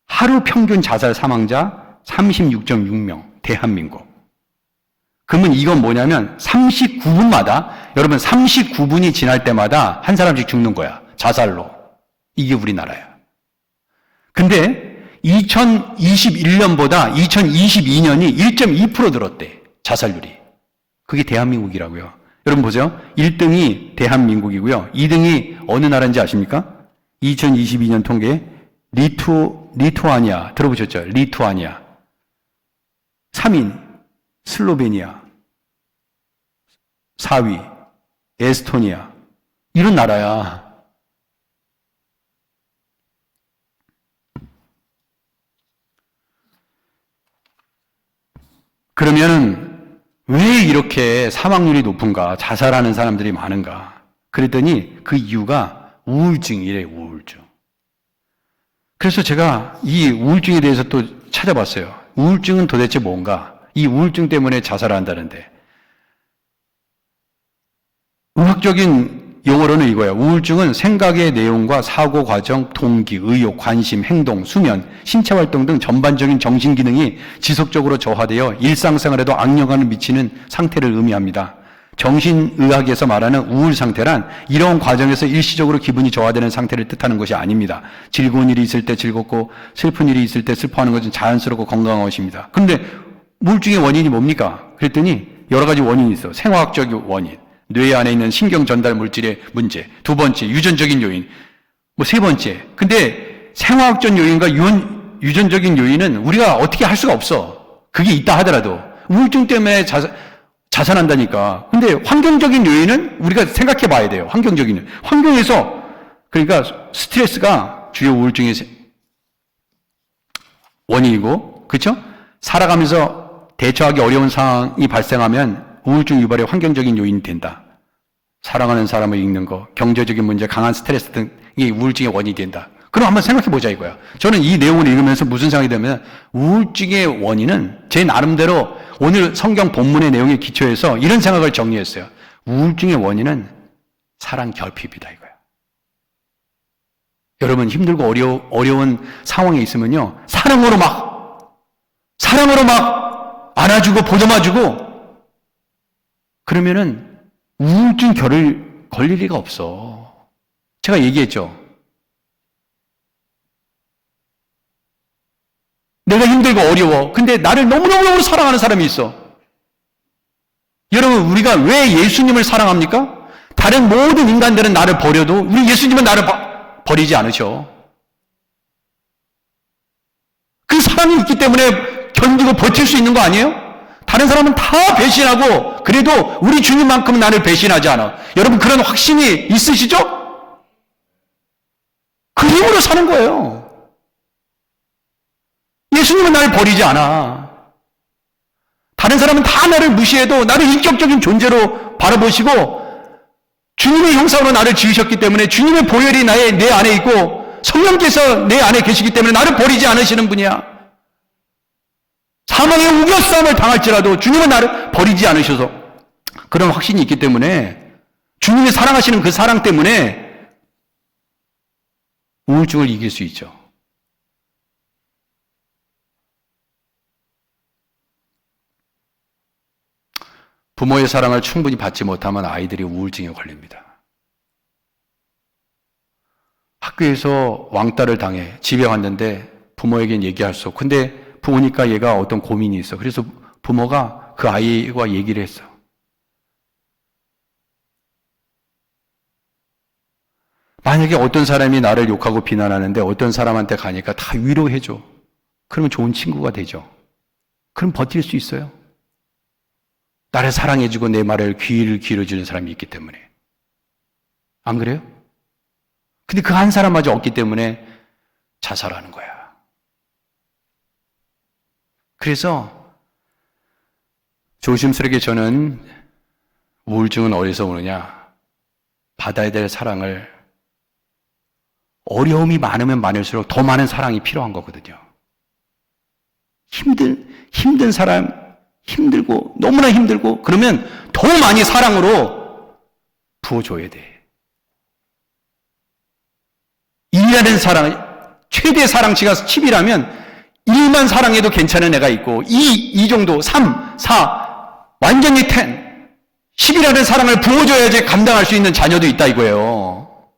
하루 평균 자살 사망자 36.6명. 대한민국. 그러면 이건 뭐냐면 39분마다, 여러분 39분이 지날 때마다 한 사람씩 죽는 거야. 자살로. 이게 우리나라야. 근데 2021년보다 2022년이 1.2% 늘었대. 자살률이. 그게 대한민국이라고요. 여러분 보세요. 1등이 대한민국이고요. 2등이 어느 나라인지 아십니까? 2022년 통계 리투아니아 들어보셨죠? 리투아니아, 3인 슬로베니아, 4위 에스토니아, 이런 나라야. 그러면 왜 이렇게 사망률이 높은가? 자살하는 사람들이 많은가? 그랬더니 그 이유가 우울증이래, 우울증. 그래서 제가 이 우울증에 대해서 또 찾아봤어요. 우울증은 도대체 뭔가? 이 우울증 때문에 자살한다는데. 의학적인 용어로는 이거예요. 우울증은 생각의 내용과 사고 과정, 동기, 의욕, 관심, 행동, 수면, 신체 활동 등 전반적인 정신 기능이 지속적으로 저하되어 일상생활에도 악영향을 미치는 상태를 의미합니다. 정신의학에서 말하는 우울 상태란 이런 과정에서 일시적으로 기분이 저하되는 상태를 뜻하는 것이 아닙니다. 즐거운 일이 있을 때 즐겁고 슬픈 일이 있을 때 슬퍼하는 것은 자연스럽고 건강한 것입니다. 그런데 우울증의 원인이 뭡니까? 그랬더니 여러 가지 원인이 있어. 생화학적 원인, 뇌 안에 있는 신경 전달 물질의 문제, 두 번째 유전적인 요인, 세 번째. 근데 생화학적 요인과 유전적인 요인은 우리가 어떻게 할 수가 없어. 그게 있다 하더라도 우울증 때문에 자살한다니까. 근데 환경적인 요인은 우리가 생각해 봐야 돼요. 환경적인 요인. 환경에서, 그러니까 스트레스가 주요 우울증의 원인이고, 그렇죠? 살아가면서 대처하기 어려운 상황이 발생하면 우울증 유발의 환경적인 요인이 된다. 사랑하는 사람을 잃는 거, 경제적인 문제, 강한 스트레스 등이 우울증의 원인이 된다. 그럼 한번 생각해 보자 이거야. 저는 이 내용을 읽으면서 무슨 생각이 들면 우울증의 원인은 제 나름대로 오늘 성경 본문의 내용에 기초해서 이런 생각을 정리했어요. 우울증의 원인은 사랑 결핍이다 이거야. 여러분 힘들고 어려운 상황에 있으면요. 사랑으로 막 안아주고 보듬어주고 그러면은 우울증 결을 걸릴 리가 없어. 제가 얘기했죠. 내가 힘들고 어려워. 근데 나를 너무너무 사랑하는 사람이 있어. 여러분, 우리가 왜 예수님을 사랑합니까? 다른 모든 인간들은 나를 버려도 우리 예수님은 나를 버리지 않으셔. 그 사랑이 있기 때문에 견디고 버틸 수 있는 거 아니에요? 다른 사람은 다 배신하고 그래도 우리 주님만큼은 나를 배신하지 않아. 여러분 그런 확신이 있으시죠? 그 힘으로 사는 거예요. 예수님은 나를 버리지 않아. 다른 사람은 다 나를 무시해도 나를 인격적인 존재로 바라보시고 주님의 형상으로 나를 지으셨기 때문에 주님의 보혈이 내 안에 있고 성령께서 내 안에 계시기 때문에 나를 버리지 않으시는 분이야. 사망의 우겨싸움을 당할지라도 주님은 나를 버리지 않으셔서 그런 확신이 있기 때문에 주님이 사랑하시는 그 사랑 때문에 우울증을 이길 수 있죠. 부모의 사랑을 충분히 받지 못하면 아이들이 우울증에 걸립니다. 학교에서 왕따를 당해 집에 왔는데 부모에겐 얘기할 수 없고 근데 보니까 얘가 어떤 고민이 있어. 그래서 부모가 그 아이와 얘기를 했어. 만약에 어떤 사람이 나를 욕하고 비난하는데 어떤 사람한테 가니까 다 위로해줘. 그러면 좋은 친구가 되죠. 그럼 버틸 수 있어요. 나를 사랑해주고 내 말을 귀를 기울여주는 사람이 있기 때문에. 안 그래요? 근데 그 한 사람마저 없기 때문에 자살하는 거야. 그래서 조심스럽게 저는 우울증은 어디서 오느냐? 받아야 될 사랑을 어려움이 많으면 많을수록 더 많은 사랑이 필요한 거거든요. 힘든 사람, 힘들고 너무나 힘들고 그러면 더 많이 사랑으로 부어줘야 돼. 일이라는 사랑, 최대 사랑치가 10이라면 1만 사랑해도 괜찮은 애가 있고 2 정도, 3, 4 완전히 10, 10이라는 사랑을 부어줘야지 감당할 수 있는 자녀도 있다 이거예요.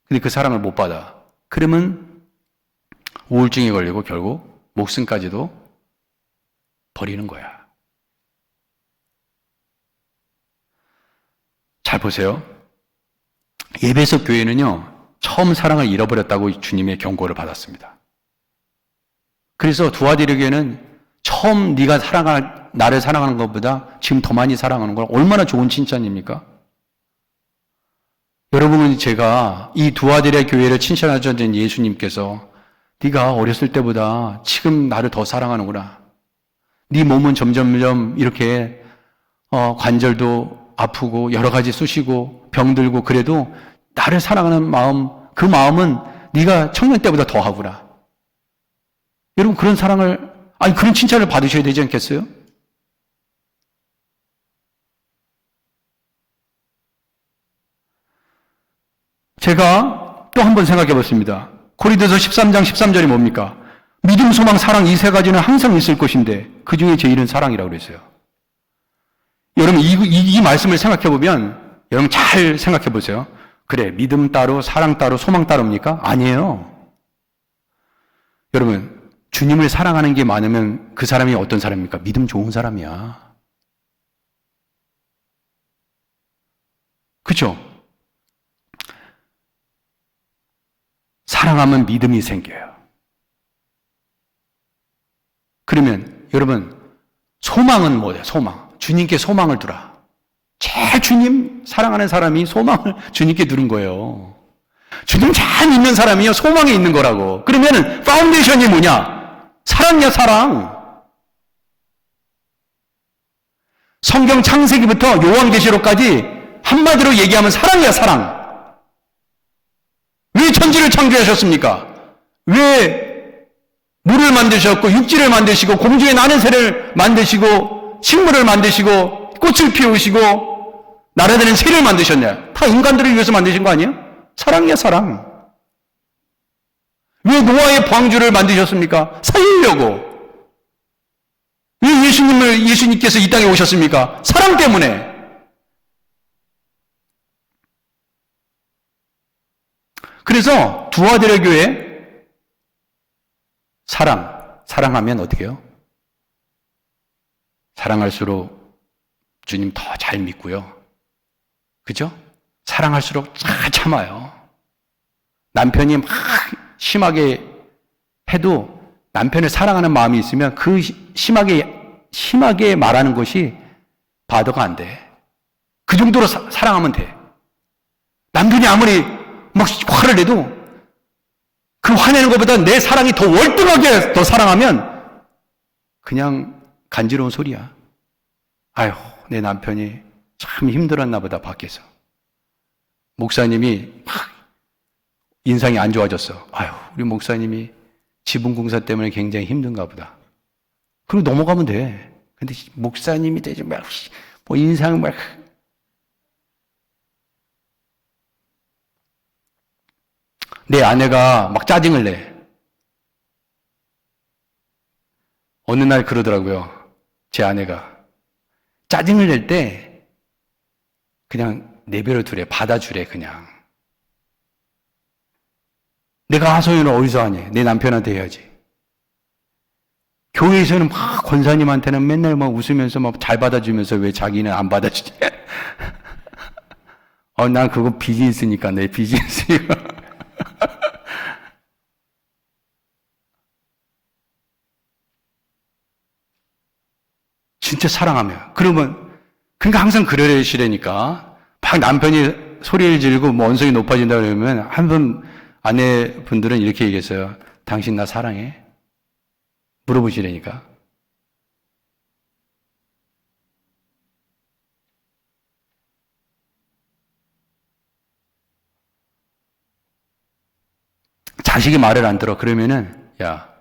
근데 그 사랑을 못 받아. 그러면 우울증에 걸리고 결국 목숨까지도 버리는 거야. 잘 보세요. 예배석 교회는요, 처음 사랑을 잃어버렸다고 주님의 경고를 받았습니다. 그래서 두아디르에게는 처음 나를 사랑하는 것보다 지금 더 많이 사랑하는 걸 얼마나 좋은 칭찬입니까? 여러분은 제가 이 두아디르 교회를 칭찬하셨던 예수님께서 네가 어렸을 때보다 지금 나를 더 사랑하는구나. 네 몸은 점점점 이렇게 관절도 아프고 여러 가지 쑤시고 병들고 그래도 나를 사랑하는 마음, 그 마음은 네가 청년 때보다 더 하구나. 여러분 그런 사랑을 그런 칭찬을 받으셔야 되지 않겠어요? 제가 또 한 번 생각해 봤습니다. 고린도서 13장 13절이 뭡니까? 믿음, 소망, 사랑 이 세 가지는 항상 있을 것인데 그 중에 제일은 사랑이라고 그랬어요. 여러분 이 말씀을 생각해 보면 여러분 잘 생각해 보세요. 그래, 믿음 따로 사랑 따로 소망 따로입니까? 아니에요. 여러분 주님을 사랑하는 게 많으면 그 사람이 어떤 사람입니까? 믿음 좋은 사람이야. 그렇죠? 사랑하면 믿음이 생겨요. 그러면 여러분 소망은 뭐예요? 소망. 주님께 소망을 두라. 제일 주님 사랑하는 사람이 소망을 주님께 두는 거예요. 주님 잘 믿는 사람이요 소망이 있는 거라고. 그러면 파운데이션이 뭐냐? 사랑이야 사랑. 성경 창세기부터 요한계시록까지 한마디로 얘기하면 사랑이야 사랑. 왜 천지를 창조하셨습니까? 왜 물을 만드셨고 육지를 만드시고 공중에 나는 새를 만드시고 식물을 만드시고 꽃을 피우시고 날아다니는 새를 만드셨냐? 다 인간들을 위해서 만드신 거 아니에요? 사랑이야 사랑. 왜 노아의 방주를 만드셨습니까? 살리려고. 왜 예수님께서 이 땅에 오셨습니까? 사랑 때문에. 그래서 두아디르 교회 사랑하면 어떻게 해요? 사랑할수록 주님 더 잘 믿고요. 그죠? 사랑할수록 잘 참아요. 남편이 막 심하게 해도 남편을 사랑하는 마음이 있으면 그 심하게 말하는 것이 바더가 안 돼. 그 정도로 사랑하면 돼. 남편이 아무리 막 화를 내도 그 화내는 것보다 내 사랑이 더 월등하게 더 사랑하면 그냥 간지러운 소리야. 아휴, 내 남편이 참 힘들었나 보다 밖에서. 목사님이 막 인상이 안 좋아졌어. 아휴, 우리 목사님이 지붕공사 때문에 굉장히 힘든가 보다. 그리고 넘어가면 돼. 근데 목사님이 되지 막 뭐 인상 막 내 아내가 막 짜증을 내. 어느 날 그러더라고요. 제 아내가 짜증을 낼 때 그냥 내버려 두래. 받아주래 그냥. 내가 하소연을 어디서 하니? 내 남편한테 해야지. 교회에서는 막 권사님한테는 맨날 막 웃으면서 막 잘 받아주면서 왜 자기는 안 받아주지? 난 그거 비즈니스니까, 내 비즈니스니까. 진짜 사랑하면. 그러니까 항상 그러시라니까. 막 남편이 소리를 지르고 뭐 언성이 높아진다 그러면 한 번 아내분들은 이렇게 얘기했어요. 당신 나 사랑해? 물어보시라니까. 자식이 말을 안 들어. 그러면은 야,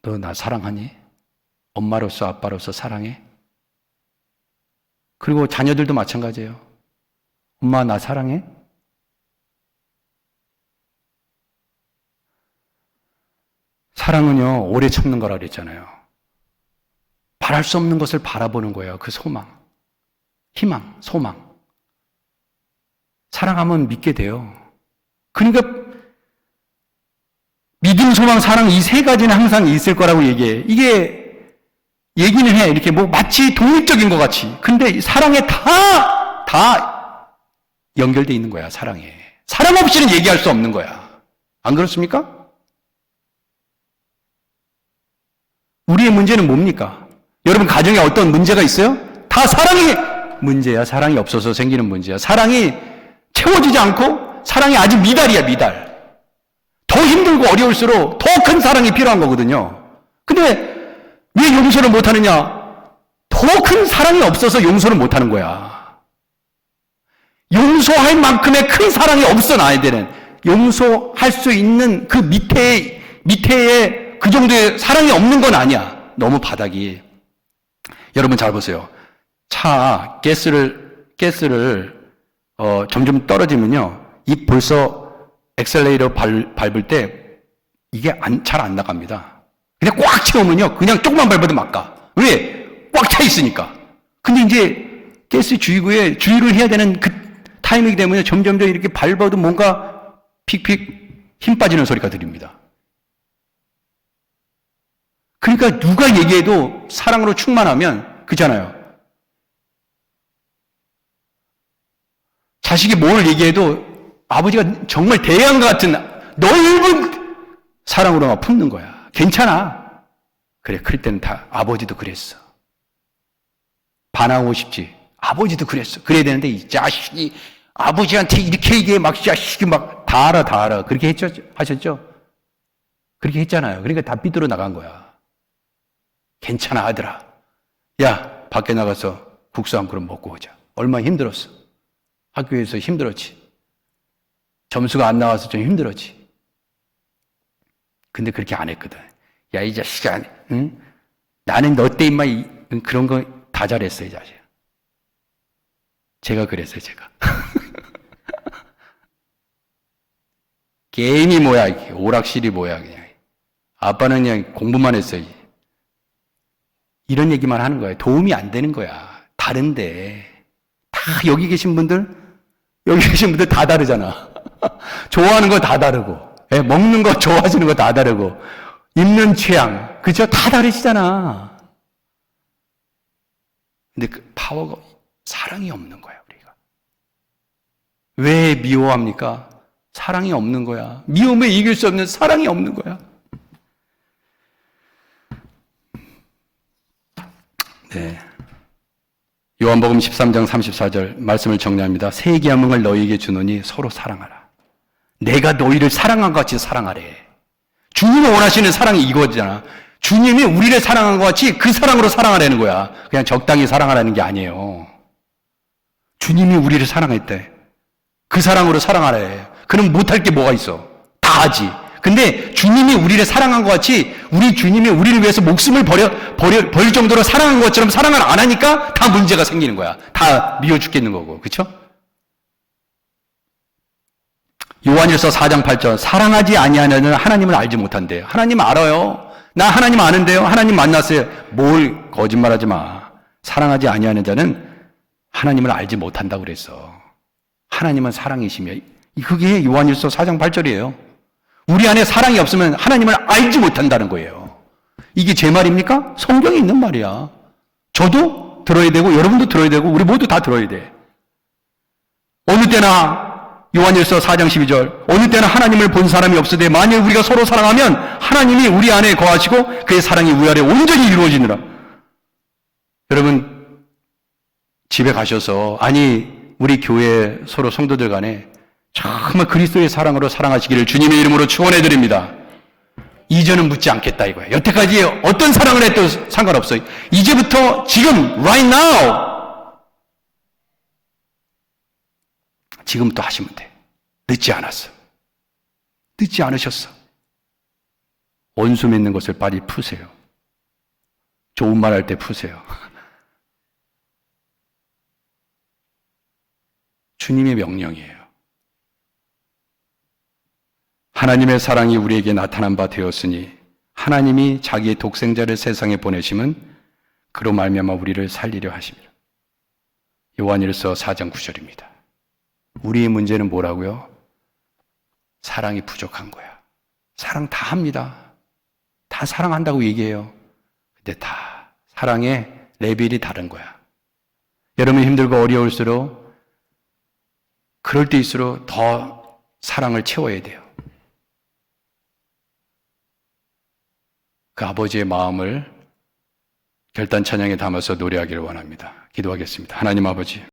너 나 사랑하니? 엄마로서 아빠로서 사랑해? 그리고 자녀들도 마찬가지예요. 엄마 나 사랑해? 사랑은요 오래 참는 거라 그랬잖아요. 바랄 수 없는 것을 바라보는 거예요. 그 소망, 희망, 소망. 사랑하면 믿게 돼요. 그러니까 믿음, 소망, 사랑 이 세 가지는 항상 있을 거라고 얘기해. 이게 얘기는 해. 이렇게 뭐 마치 독립적인 것 같이. 근데 사랑에 다 연결돼 있는 거야. 사랑에. 사랑 없이는 얘기할 수 없는 거야. 안 그렇습니까? 우리의 문제는 뭡니까? 여러분 가정에 어떤 문제가 있어요? 다 사랑이 문제야. 사랑이 없어서 생기는 문제야. 사랑이 채워지지 않고 사랑이 아직 미달이야, 미달. 더 힘들고 어려울수록 더 큰 사랑이 필요한 거거든요. 근데 왜 용서를 못하느냐? 더 큰 사랑이 없어서 용서를 못하는 거야. 용서할 만큼의 큰 사랑이 없어, 나에게는. 용서할 수 있는 그 밑에 그 정도의 사랑이 없는 건 아니야. 너무 바닥이. 여러분 잘 보세요. 차 가스를 점점 떨어지면요, 이 벌써 엑셀레이터 밟을 때 이게 잘 안 나갑니다. 그냥 꽉 채우면요, 그냥 조금만 밟아도 막 가. 왜? 꽉 차 있으니까. 근데 이제 가스 주유구에 주유를 해야 되는 그 타이밍이 되면 점점 이렇게 밟아도 뭔가 픽픽 힘 빠지는 소리가 들립니다. 그러니까 누가 얘기해도 사랑으로 충만하면 그렇잖아요. 자식이 뭘 얘기해도 아버지가 정말 대양과 같은 넓은 사랑으로 막 품는 거야. 괜찮아. 그래, 클 때는 다 아버지도 그랬어. 반항하고 싶지. 아버지도 그랬어. 그래야 되는데 이 자식이 아버지한테 이렇게 얘기해. 막 자식이 막 다 알아. 그렇게 하셨죠? 그렇게 했잖아요. 그러니까 다 삐뚤어 나간 거야. 괜찮아, 아들아. 야, 밖에 나가서 국수 한 그릇 먹고 오자. 얼마나 힘들었어. 학교에서 힘들었지. 점수가 안 나와서 좀 힘들었지. 근데 그렇게 안 했거든. 야, 이 자식아, 응? 나는 너 때 임마 그런 거 다 잘했어, 이 자식. 제가 그랬어요, 제가. 게임이 뭐야, 오락실이 뭐야, 그냥. 아빠는 그냥 공부만 했어요. 이런 얘기만 하는 거예요. 도움이 안 되는 거야. 다른데. 다 여기 계신 분들 다 다르잖아. 좋아하는 거 다 다르고, 먹는 거 좋아하시는 거 다 다르고, 입는 취향, 그죠? 다 다르시잖아. 근데 그 파워가, 사랑이 없는 거야, 우리가. 왜 미워합니까? 사랑이 없는 거야. 미움에 이길 수 없는 사랑이 없는 거야. 네. 요한복음 13장 34절 말씀을 정리합니다. 새 계명을 너희에게 주노니 서로 사랑하라. 내가 너희를 사랑한 것 같이 사랑하래. 주님이 원하시는 사랑이 이거잖아. 주님이 우리를 사랑한 것 같이 그 사랑으로 사랑하라는 거야. 그냥 적당히 사랑하라는 게 아니에요. 주님이 우리를 사랑했대. 그 사랑으로 사랑하래. 그럼 못할 게 뭐가 있어? 다 하지. 근데 주님이 우리를 사랑한 것 같이 우리 주님이 우리를 위해서 목숨을 버릴 정도로 사랑한 것처럼 사랑을 안 하니까 다 문제가 생기는 거야. 다 미워 죽겠는 거고. 그렇죠? 요한일서 4장 8절 사랑하지 아니하는 하나님을 알지 못한대요. 하나님 알아요. 나 하나님 아는데요. 하나님 만났어요. 뭘 거짓말하지 마. 사랑하지 아니하는 자는 하나님을 알지 못한다고 그랬어. 하나님은 사랑이시며 그게 요한일서 4장 8절이에요. 우리 안에 사랑이 없으면 하나님을 알지 못한다는 거예요. 이게 제 말입니까? 성경에 있는 말이야. 저도 들어야 되고 여러분도 들어야 되고 우리 모두 다 들어야 돼. 어느 때나 요한일서 4장 12절 어느 때나 하나님을 본 사람이 없으되 만일 우리가 서로 사랑하면 하나님이 우리 안에 거하시고 그의 사랑이 우리 안에 온전히 이루어지느라. 여러분 집에 가셔서 우리 교회 서로 성도들 간에 정말 그리스도의 사랑으로 사랑하시기를 주님의 이름으로 축원해 드립니다. 이전은 묻지 않겠다 이거야. 여태까지 어떤 사랑을 해도 상관없어요. 이제부터 지금 right now 지금부터 하시면 돼. 늦지 않았어. 늦지 않으셨어. 원수 맺는 것을 빨리 푸세요. 좋은 말 할 때 푸세요. 주님의 명령이에요. 하나님의 사랑이 우리에게 나타난 바 되었으니 하나님이 자기의 독생자를 세상에 보내심은 그로 말미암아 우리를 살리려 하심이라. 요한일서 4장 9절입니다. 우리의 문제는 뭐라고요? 사랑이 부족한 거야. 사랑 다 합니다. 다 사랑한다고 얘기해요. 근데 다 사랑의 레벨이 다른 거야. 여러분이 힘들고 어려울수록 그럴 때일수록 더 사랑을 채워야 돼요. 그 아버지의 마음을 결단 찬양에 담아서 노래하기를 원합니다. 기도하겠습니다. 하나님 아버지,